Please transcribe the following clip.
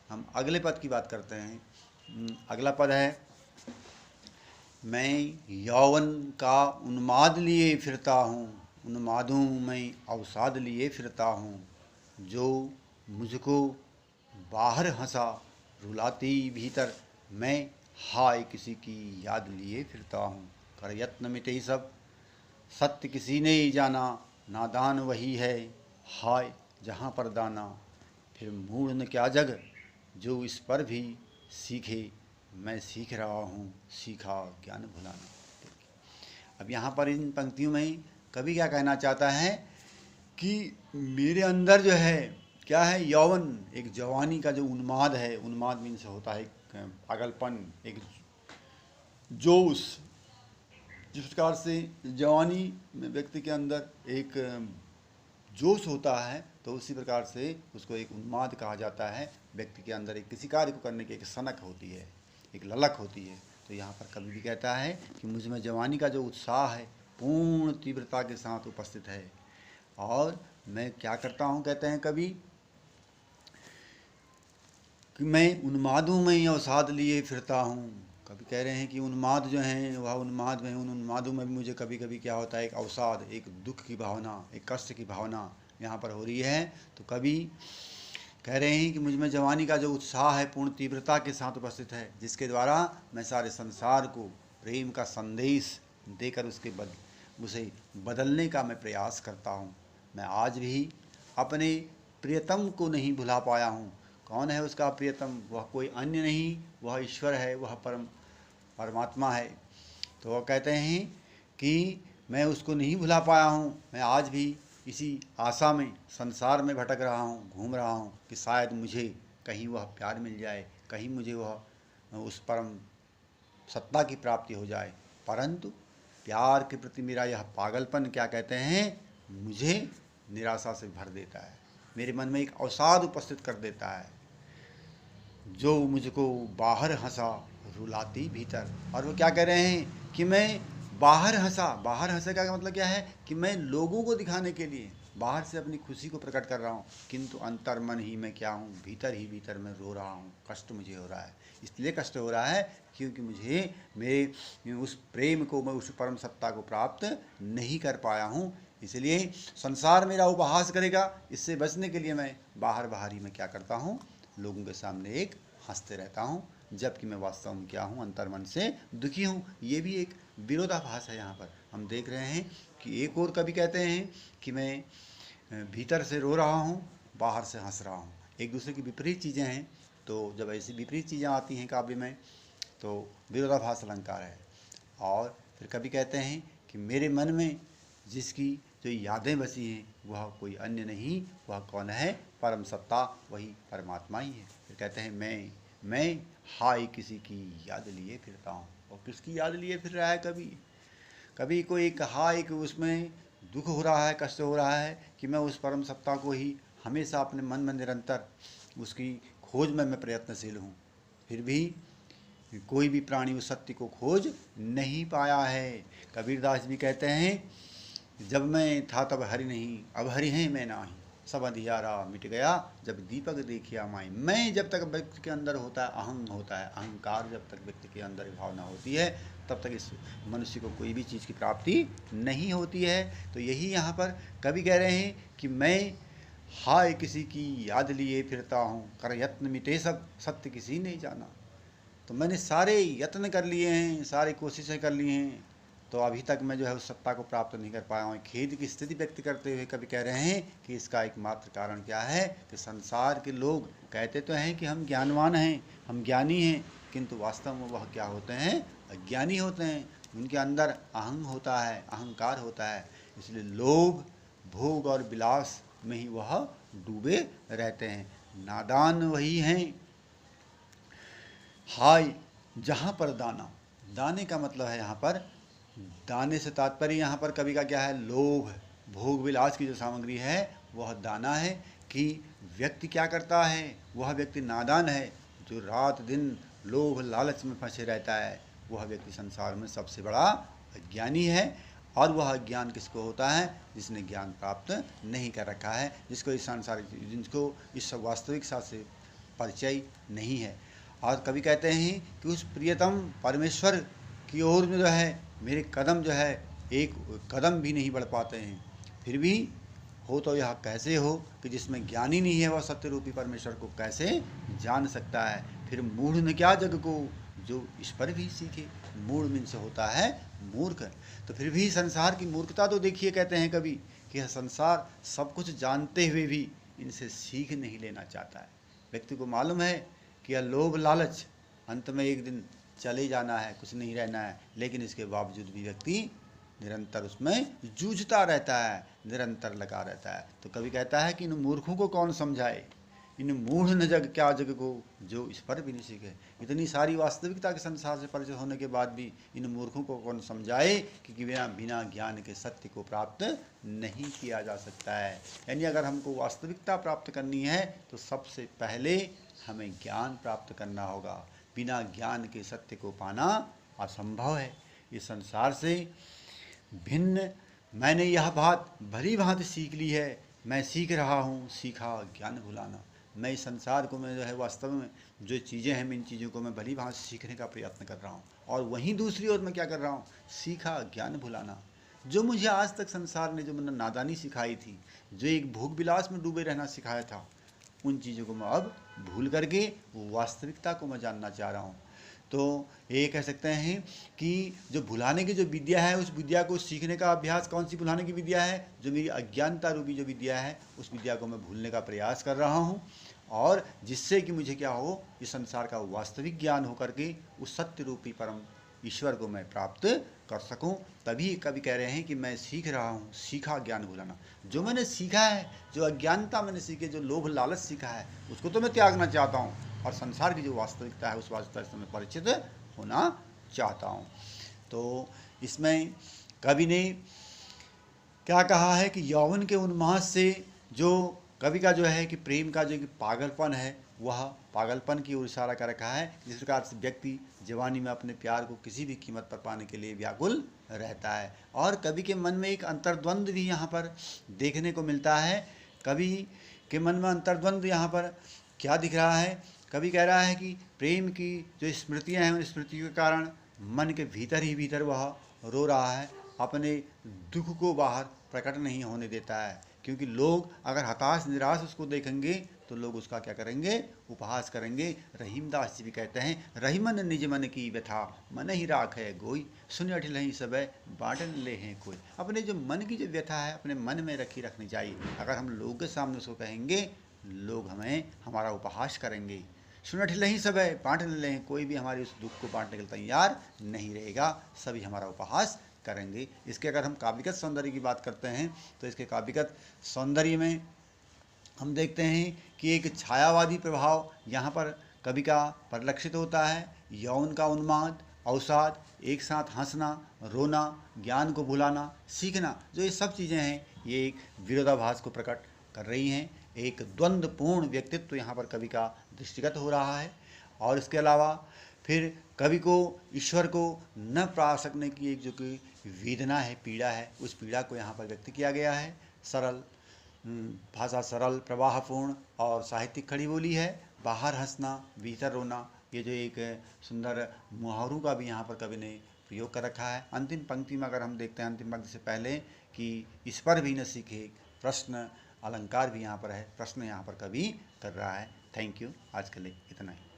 हम अगले पद की बात करते हैं। अगला पद है, मैं यौवन का उन्माद लिए फिरता हूँ, उन्मादों में अवसाद लिए फिरता हूँ, जो मुझको बाहर हंसा रुलाती भीतर, मैं हाय किसी की याद लिए फिरता हूँ। कर यत्न मिटे सब सत्य किसी ने ही जाना, नादान वही है हाय जहाँ पर दाना, फिर मूढ़ न क्या जग जो इस पर भी सीखे, मैं सीख रहा हूँ सीखा ज्ञान भुलाना। अब यहाँ पर इन पंक्तियों में कवि क्या कहना चाहता है कि मेरे अंदर जो है क्या है, यौवन, एक जवानी का जो उन्माद है, उन्माद मीन्स होता है पागलपन, एक जोश। जिस प्रकार से जवानी में व्यक्ति के अंदर एक जोश होता है, तो उसी प्रकार से उसको एक उन्माद कहा जाता है। व्यक्ति के अंदर एक किसी कार्य को करने की एक सनक होती है, एक ललक होती है। तो यहाँ पर कवि भी कहता है कि मुझ में जवानी का जो उत्साह है पूर्ण तीव्रता के साथ उपस्थित है, और मैं क्या करता हूँ, कहते हैं कवि, कि मैं उन्मादों में अवसाद लिए फिरता हूँ। कभी कह रहे हैं कि उन्माद जो हैं वह उन्माद में, उन उन्मादों में भी मुझे कभी कभी क्या होता है, एक अवसाद, एक दुख की भावना, एक कष्ट की भावना यहाँ पर हो रही है। तो कभी कह रहे हैं कि मुझ में जवानी का जो उत्साह है पूर्ण तीव्रता के साथ उपस्थित है, जिसके द्वारा मैं सारे संसार को प्रेम का संदेश देकर उसे बदलने का मैं प्रयास करता हूँ। मैं आज भी अपने प्रियतम को नहीं भुला पाया हूँ। कौन है उसका प्रियतम? वह कोई अन्य नहीं, वह ईश्वर है, वह परमात्मा है। तो वह कहते हैं कि मैं उसको नहीं भुला पाया हूँ। मैं आज भी इसी आशा में संसार में भटक रहा हूँ, घूम रहा हूँ कि शायद मुझे कहीं वह प्यार मिल जाए, कहीं मुझे वह उस परम सत्ता की प्राप्ति हो जाए। परंतु प्यार के प्रति मेरा यह पागलपन क्या कहते हैं, मुझे निराशा से भर देता है, मेरे मन में एक अवसाद उपस्थित कर देता है, जो मुझको बाहर हंसा रुलाती भीतर। और वो क्या कह रहे हैं कि मैं बाहर हंसा। बाहर हंसे का मतलब क्या है कि मैं लोगों को दिखाने के लिए बाहर से अपनी खुशी को प्रकट कर रहा हूँ, किंतु अंतर मन ही मैं क्या हूँ, भीतर ही भीतर मैं रो रहा हूँ, कष्ट मुझे हो रहा है। इसलिए कष्ट हो रहा है क्योंकि मुझे मेरे उस प्रेम को, मैं उस परम सत्ता को प्राप्त नहीं कर पाया हूँ। इसलिए संसार मेरा उपहास करेगा, इससे बचने के लिए मैं बाहर बाहर ही मैं क्या करता हूँ, लोगों के सामने एक हंसते रहता हूँ, जबकि मैं वास्तव में क्या हूँ, अंतर्मन से दुखी हूँ। ये भी एक विरोधाभास है। यहाँ पर हम देख रहे हैं कि एक और कवि कहते हैं कि मैं भीतर से रो रहा हूँ, बाहर से हंस रहा हूँ। एक दूसरे की विपरीत चीज़ें हैं। तो जब ऐसी विपरीत चीज़ें आती हैं काव्य में, तो विरोधाभास अलंकार है। और फिर कवि कहते हैं कि मेरे मन में जिसकी जो यादें बसी हैं वह कोई अन्य नहीं, वह कौन है, परम सत्ता, वही परमात्मा ही है। फिर कहते हैं मैं हाय किसी की याद लिए फिरता हूँ। और किसकी याद लिए फिर रहा है कवि? कवि को एक हाय कि उसमें दुख हो रहा है, कष्ट हो रहा है कि मैं उस परम सत्ता को ही हमेशा अपने मन में निरंतर उसकी खोज में मैं प्रयत्नशील हूँ, फिर भी कोई भी प्राणी उस सत्य को खोज नहीं पाया है। कबीरदास भी कहते हैं, जब मैं था तब हरि नहीं, अब हरि हैं मैं नाही, सब अंधियारा मिट गया जब दीपक देखिया माई। मैं जब तक व्यक्ति के अंदर होता है, अहंग होता है, अहंकार जब तक व्यक्ति के अंदर भावना होती है, तब तक इस मनुष्य को कोई भी चीज़ की प्राप्ति नहीं होती है। तो यही यहाँ पर कवि कह रहे हैं कि मैं हाय किसी की याद लिए फिरता हूँ, कर यत्न मिटे सब सत्य किसी ने जाना। तो मैंने सारे यत्न कर लिए हैं, सारी कोशिशें कर ली हैं, तो अभी तक मैं जो है उस सत्ता को प्राप्त नहीं कर पाया हूँ। खेद की स्थिति व्यक्त करते हुए कभी कह रहे हैं कि इसका एकमात्र कारण क्या है कि संसार के लोग कहते तो हैं कि हम ज्ञानवान हैं, हम ज्ञानी हैं, किंतु वास्तव में वह क्या होते हैं, अज्ञानी होते हैं। उनके अंदर अहंग होता है, अहंकार होता है। इसलिए लोभ, भोग और विलास में ही वह डूबे रहते हैं। नादान वही हैं हाय जहाँ पर दाना। दाने का मतलब है यहाँ पर, दाने से तात्पर्य यहाँ पर कवि का क्या है, लोभ, भोग विलास की जो सामग्री है वह दाना है। कि व्यक्ति क्या करता है, वह व्यक्ति नादान है जो रात दिन लोभ लालच में फंसे रहता है। वह व्यक्ति संसार में सबसे बड़ा अज्ञानी है। और वह ज्ञान किसको होता है, जिसने ज्ञान प्राप्त नहीं कर रखा है, जिसको इस संसार, जिसको इस वास्तविक से परिचय नहीं है। और कभी कहते हैं कि उस प्रियतम परमेश्वर की ओर में जो है मेरे कदम जो है एक कदम भी नहीं बढ़ पाते हैं। फिर भी हो तो यह कैसे हो कि जिसमें ज्ञान ही नहीं है वह सत्य रूपी परमेश्वर को कैसे जान सकता है। फिर मूढ़ न क्या जग को जो इस पर भी सीखे। मूढ़ में से होता है मूर्ख। तो फिर भी संसार की मूर्खता तो देखिए, कहते हैं कभी कि यह संसार सब कुछ जानते हुए भी इनसे सीख नहीं लेना चाहता है। व्यक्ति को मालूम है कि यह लोभ लालच अंत में एक दिन चले जाना है, कुछ नहीं रहना है, लेकिन इसके बावजूद भी व्यक्ति निरंतर उसमें जूझता रहता है, निरंतर लगा रहता है। तो कभी कहता है कि इन मूर्खों को कौन समझाए, इन मूढ़ न जग क्या जग को जो इस पर भी नहीं सीखे। इतनी सारी वास्तविकता के संसार से परिचित होने के बाद भी इन मूर्खों को कौन समझाए कि बिना ज्ञान के सत्य को प्राप्त नहीं किया जा सकता है। यानी अगर हमको वास्तविकता प्राप्त करनी है तो सबसे पहले हमें ज्ञान प्राप्त करना होगा। बिना ज्ञान के सत्य को पाना असंभव है। इस संसार से भिन्न मैंने यह बात भली भांति सीख ली है। मैं सीख रहा हूँ, सीखा ज्ञान भुलाना। मैं इस संसार को मैं जो है वास्तव में जो चीज़ें हैं इन चीज़ों को मैं भली भांति सीखने का प्रयत्न कर रहा हूँ। और वहीं दूसरी ओर मैं क्या कर रहा हूँ, सीखा ज्ञान भुलाना। जो मुझे आज तक संसार ने जो मैंने नादानी सिखाई थी, जो एक भोग विलास में डूबे रहना सिखाया था, उन चीज़ों को मैं अब भूल करके वास्तविकता को मैं जानना चाह रहा हूँ। तो ये कह सकते हैं कि जो भुलाने की जो विद्या है, उस विद्या को सीखने का अभ्यास, कौन सी भुलाने की विद्या है, जो मेरी अज्ञानता रूपी जो विद्या है, उस विद्या को मैं भूलने का प्रयास कर रहा हूँ। और जिससे कि मुझे क्या हो, इस संसार का वास्तविक ज्ञान हो करके उस सत्य रूपी परम ईश्वर को मैं प्राप्त कर सकूं। तभी कभी कह रहे हैं कि मैं सीख रहा हूँ, सीखा ज्ञान भुलाना। जो मैंने सीखा है, जो अज्ञानता मैंने सीखी, जो लोभ लालच सीखा है, उसको तो मैं त्यागना चाहता हूँ और संसार की जो वास्तविकता है उस वास्तविकता से मैं परिचित होना चाहता हूँ। तो इसमें कवि ने क्या कहा है कि यौवन के उन्माद से जो कवि का जो है कि प्रेम का जो कि पागलपन है, वह पागलपन की ओर इशारा कर रखा है। जिस प्रकार से व्यक्ति जवानी में अपने प्यार को किसी भी कीमत पर पाने के लिए व्याकुल रहता है। और कवि के मन में एक अंतर्द्वंद भी यहाँ पर देखने को मिलता है। कवि के मन में अंतर्द्वंद यहाँ पर क्या दिख रहा है, कवि कह रहा है कि प्रेम की जो स्मृतियाँ हैं, उन स्मृतियों के कारण मन के भीतर ही भीतर वह रो रहा है, अपने दुख को बाहर प्रकट नहीं होने देता है। क्योंकि लोग अगर हताश निराश उसको देखेंगे तो लोग उसका क्या करेंगे, उपहास करेंगे। रहीमदास जी भी कहते हैं, रहीमन निज मन की व्यथा मन ही राख है गोई, सुन अठिल ही सब बांटन ले हैं कोई। अपने जो मन की जो व्यथा है अपने मन में रखनी चाहिए। अगर हम लोगों के सामने उसको कहेंगे, लोग हमें हमारा उपहास करेंगे। सुन अठिल ही सब बांट ले, कोई भी हमारे उस दुख को बांटने के लिए तैयार नहीं रहेगा, सभी हमारा उपहास करेंगे। इसके अगर हम काव्यगत सौंदर्य की बात करते हैं तो इसके काव्यगत सौंदर्य में हम देखते हैं कि एक छायावादी प्रभाव यहाँ पर कवि का परिलक्षित होता है। यौन का उन्माद, अवसाद, एक साथ हंसना, रोना, ज्ञान को भुलाना, सीखना, जो ये सब चीज़ें हैं, ये एक विरोधाभास को प्रकट कर रही हैं। एक द्वंद्वपूर्ण व्यक्तित्व यहाँ पर कवि का दृष्टिगत हो रहा है। और इसके अलावा फिर कवि को ईश्वर को न पा सकने की एक जो कि वेदना है, पीड़ा है, उस पीड़ा को यहाँ पर व्यक्त किया गया है। सरल भाषा, सरल, प्रवाहपूर्ण और साहित्यिक खड़ी बोली है। बाहर हंसना, भीतर रोना, ये जो एक सुंदर मुहावरों का भी यहाँ पर कवि ने प्रयोग कर रखा है। अंतिम पंक्ति में अगर हम देखते हैं, अंतिम पंक्ति से पहले कि इस पर भी न सीखे, प्रश्न अलंकार भी यहाँ पर है, प्रश्न यहाँ पर कवि कर रहा है। थैंक यू, आज के लिए इतना ही।